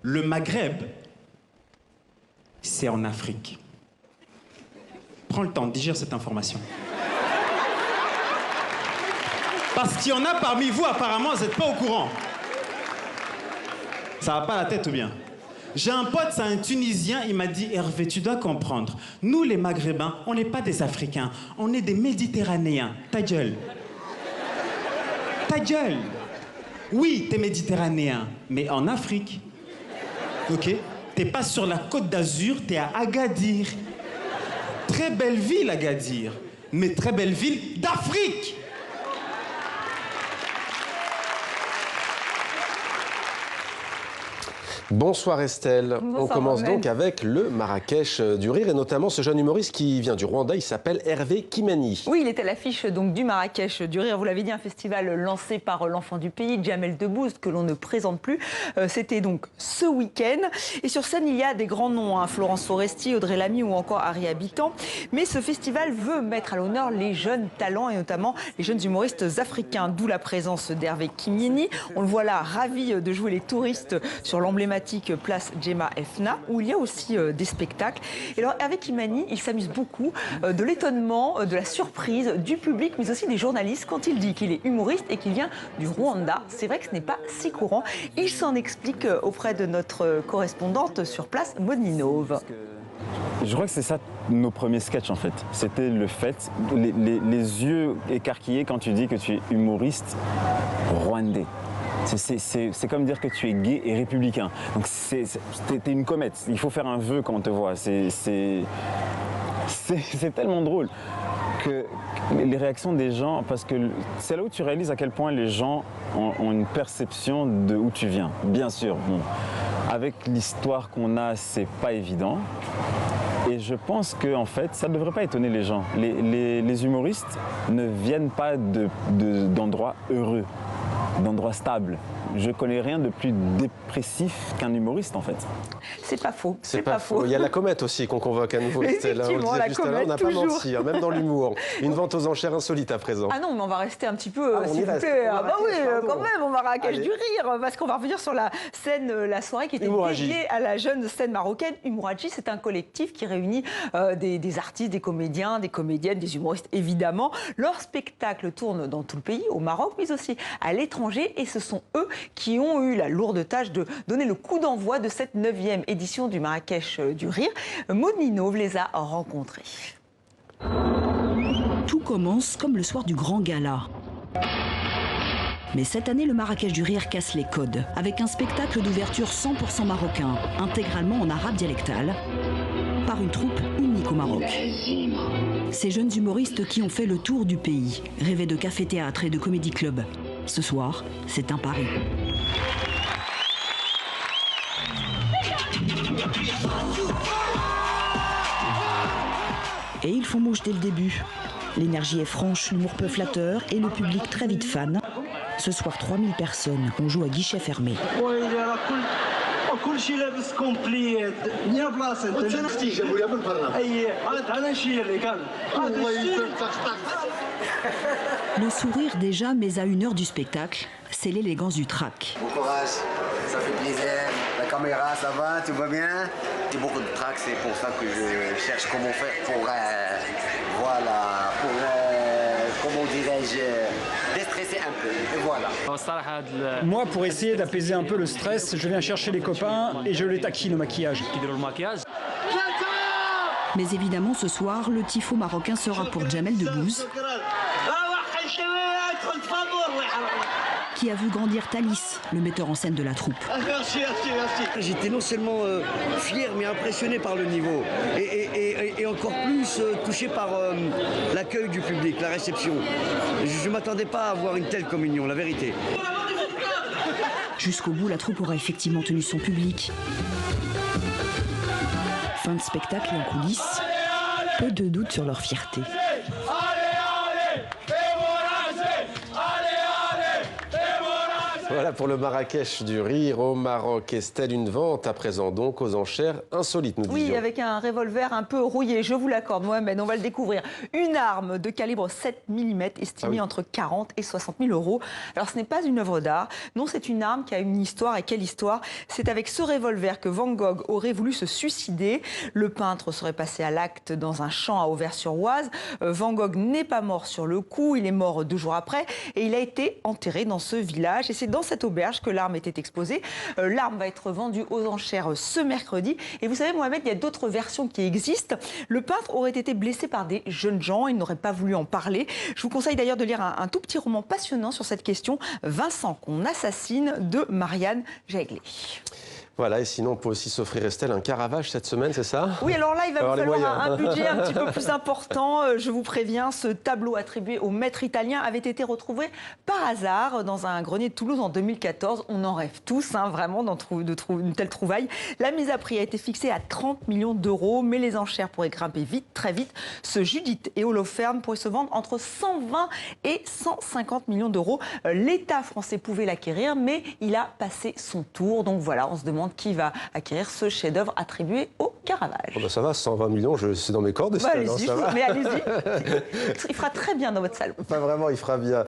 Le Maghreb, c'est en Afrique. Prends le temps de digérer cette information. Parce qu'il y en a parmi vous, apparemment, vous n'êtes pas au courant. Ça va pas la tête ou bien? J'ai un pote, c'est un Tunisien, il m'a dit, Hervé, tu dois comprendre. Nous, les Maghrébins, on n'est pas des Africains, on est des Méditerranéens. Ta gueule. Ta gueule. Oui, t'es méditerranéen, mais en Afrique. Ok? T'es pas sur la côte d'Azur, t'es à Agadir. Très belle ville, Agadir, mais très belle ville d'Afrique. Bonsoir Estelle. Bonsoir, on commence Ahmed. donc avec le Marrakech du rire et notamment ce jeune humoriste qui vient du Rwanda, il s'appelle Hervé Kimani. Oui, il est à l'affiche donc du Marrakech du rire. Vous l'avez dit, un festival lancé par l'enfant du pays, Jamel Debbouze, que l'on ne présente plus. C'était donc ce week-end. Et sur scène, il y a des grands noms, hein, Florence Foresti, Audrey Lamy ou encore Harry Habitant. Mais ce festival veut mettre à l'honneur les jeunes talents et notamment les jeunes humoristes africains, d'où la présence d'Hervé Kimani. On le voit là, ravi de jouer les touristes sur l'emblématique place Djema Efna, où il y a aussi des spectacles. Et alors, Hervé Kimani, il s'amuse beaucoup de l'étonnement, de la surprise du public, mais aussi des journalistes quand il dit qu'il est humoriste et qu'il vient du Rwanda. C'est vrai que ce n'est pas si courant. Il s'en explique auprès de notre correspondante sur place, Maud Ninove. Je crois que c'est ça nos premiers sketchs en fait. C'était le fait, les yeux écarquillés quand tu dis que tu es humoriste rwandais. C'est comme dire que tu es gay et républicain. Donc t'es une comète. Il faut faire un vœu quand on te voit. C'est tellement drôle que les réactions des gens, parce que c'est là où tu réalises à quel point les gens ont une perception de où tu viens. Bien sûr, bon, avec l'histoire qu'on a, c'est pas évident. Et je pense que en fait, ça ne devrait pas étonner les gens. Les humoristes ne viennent pas d'endroits heureux, d'endroits stables. Je connais rien de plus dépressif qu'un humoriste en fait. C'est pas faux. C'est pas faux. Il y a la comète aussi qu'on convoque à nouveau, Estelle. On le Effectivement, disait la juste à l'heure, on n'a comète, pas toujours. menti, hein, même dans l'humour. Une vente aux enchères insolite à présent. Ah non, mais on va rester un petit peu, Ah, on y s'il vous reste. plaît. Au Ah bah oui, Marrakech, quand pardon. même, au Marrakech Allez. du rire, parce qu'on va revenir sur la scène, la soirée qui était Humouragie. dédiée à la jeune scène marocaine. Humouragie, c'est un collectif qui réunit des artistes, des comédiens, des comédiennes, des humoristes, évidemment. Leur spectacle tourne dans tout le pays, au Maroc, mais aussi à l'étranger, et ce sont eux qui ont eu la lourde tâche de donner le coup d'envoi de cette 9e édition du Marrakech du rire. Maud Ninove les a rencontrés. Tout commence comme le soir du grand gala. Mais cette année, le Marrakech du rire casse les codes, avec un spectacle d'ouverture 100% marocain, intégralement en arabe dialectal, par une troupe unique au Maroc. Ces jeunes humoristes qui ont fait le tour du pays, rêvaient de café-théâtre et de comédie-club. Ce soir, c'est un pari. Et ils font mouche dès le début. L'énergie est franche, l'humour peu flatteur et le public très vite fan. Ce soir, 3000 personnes. On joue à guichet fermé. كل شيء لابس كومبليت يا بلاصه انت نختي جابوا لي بالبرا اي انا نشيل لك Le sourire déjà, mais à 1 heure du spectacle, c'est l'élégance du trac. Bon courage, ça fait plaisir. La caméra, ça va, tout va bien. J'ai beaucoup de trac, c'est pour ça que je cherche comment faire pour, voilà, pour, comment dirais-je, déstresser un peu. Et voilà. Moi, pour essayer d'apaiser un peu le stress, je viens chercher les copains et je les taquine au maquillage. Mais évidemment, ce soir, le tifo marocain sera pour Jamel Debbouze, qui a vu grandir Thalys, le metteur en scène de la troupe. Merci. J'étais non seulement fier mais impressionné par le niveau et encore plus touché par l'accueil du public, la réception. Je ne m'attendais pas à avoir une telle communion, la vérité. Jusqu'au bout, la troupe aura effectivement tenu son public. Fin de spectacle et en coulisses, peu de doute sur leur fierté. Voilà pour le Marrakech du rire au Maroc. Estelle, une vente à présent donc aux enchères insolites, nous disions. Oui, avec un revolver un peu rouillé, je vous l'accorde, Mohamed, on va le découvrir. Une arme de calibre 7 mm estimée entre 40 et 60 000 euros. Alors ce n'est pas une œuvre d'art, non, c'est une arme qui a une histoire. Et quelle histoire? C'est avec ce revolver que Van Gogh aurait voulu se suicider. Le peintre serait passé à l'acte dans un champ à Auvers-sur-Oise. Van Gogh n'est pas mort sur le coup, il est mort 2 jours après et il a été enterré dans ce village. Et c'est dans cette auberge que l'arme était exposée. L'arme va être vendue aux enchères ce mercredi. Et vous savez, Mohamed, il y a d'autres versions qui existent. Le peintre aurait été blessé par des jeunes gens, il n'aurait pas voulu en parler. Je vous conseille d'ailleurs de lire un tout petit roman passionnant sur cette question, Vincent qu'on assassine, de Marianne Jaegler. Voilà, et sinon on peut aussi s'offrir, Estelle, un Caravage cette semaine, c'est ça? Oui, alors là, il va Alors, vous les falloir moyens. un budget un petit peu plus important. Je vous préviens, ce tableau attribué au maître italien avait été retrouvé par hasard dans un grenier de Toulouse en 2014. On en rêve tous, hein, vraiment, de trouver une telle trouvaille. La mise à prix a été fixée à 30 millions d'euros, mais les enchères pourraient grimper vite, très vite. Ce Judith et Holoferne pourrait se vendre entre 120 et 150 millions d'euros. L'État français pouvait l'acquérir, mais il a passé son tour. Donc voilà, on se demande qui va acquérir ce chef-d'œuvre attribué au Caravage. Oh ben ça va, 120 millions, c'est dans mes cordes, Estelle, Allez-y, ça va. mais allez-y. Il fera très bien dans votre salon. Pas vraiment, il fera bien.